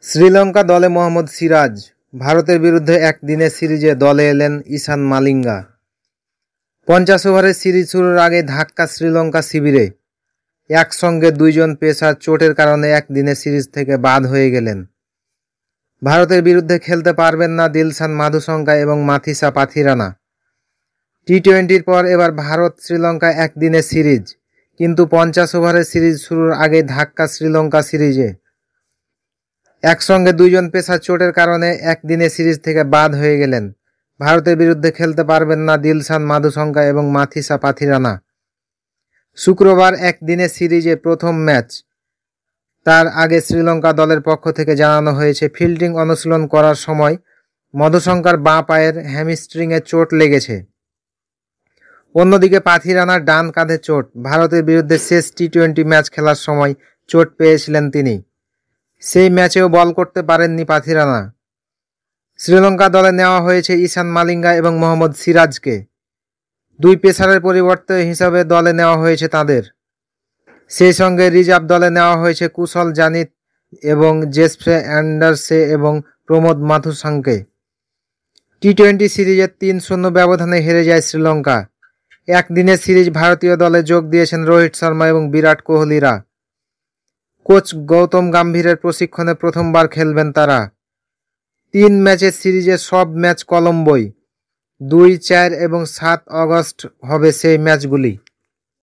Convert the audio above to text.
শ্রীলঙ্কা দলে মোহাম্মদ সিরাজ। ভারতের বিরুদ্ধে একদিনের সিরিজে দলে এলেন ঈশান মালিঙ্গা। 50 ওভারের সিরিজ শুরুর আগে ধাক্কা শ্রীলঙ্কা শিবিরে। একসঙ্গে দুইজন পেসার চোটের কারণে একদিনের সিরিজ থেকে বাদ হয়ে গেলেন। ভারতের বিরুদ্ধে খেলতে পারবেন না দিলশান মাধুসঙ্কা এবং মাথিসা পাথিরানা। টি-20-র পর এবার ভারত শ্রীলঙ্কা একদিনের সিরিজ, কিন্তু 50 ওভারের সিরিজ শুরুর আগে ধাক্কা শ্রীলঙ্কা সিরিজে। একসঙ্গে দুইজন পেসার চোটের কারণে একদিনের সিরিজ থেকে বাদ হয়ে গেলেন। ভারতের বিরুদ্ধে খেলতে পারবেন না দিলশান মাধুসঙ্কা এবং মাথিসা পাথিরানা। শুক্রবার একদিনের সিরিজে প্রথম ম্যাচ। তার আগে শ্রীলঙ্কা দলের পক্ষ থেকে জানানো হয়েছে ফিল্ডিং অনুশীলন করার সময় মধুসঙ্কার বাঁ পায়ের হ্যামস্ট্রিংয়ে চোট লেগেছে। অন্যদিকে পাথিরানার ডান কাঁধে চোট। ভারতের বিরুদ্ধে শেষ টি-20 ম্যাচ খেলার সময় চোট পেয়েছিলেন তিনি। সেই ম্যাচেও বল করতে পারেননি পাথিরানা। শ্রীলঙ্কা দলে নেওয়া হয়েছে ঈশান মালিঙ্গা এবং মোহাম্মদ সিরাজকে। দুই পেসারের পরিবর্তে হিসাবে দলে নেওয়া হয়েছে তাদের। সেই সঙ্গে রিজার্ভ দলে নেওয়া হয়েছে কুশল জানিত এবং জেসপ্রে অ্যান্ডারসে এবং প্রমোদ মাথুসাঙ্কে। টি-20 সিরিজের 3-0 ব্যবধানে হেরে যায় শ্রীলঙ্কা। একদিনের সিরিজ ভারতীয় দলে যোগ দিয়েছেন রোহিত শর্মা এবং বিরাট কোহলিরা। কোচ গৌতম গম্ভীরের প্রশিক্ষণে প্রথমবার খেলবেন তারা। 3 ম্যাচের সিরিজে সব ম্যাচ কলম্বোয়। 2, 4 এবং 7 আগস্ট হবে সেই ম্যাচগুলি।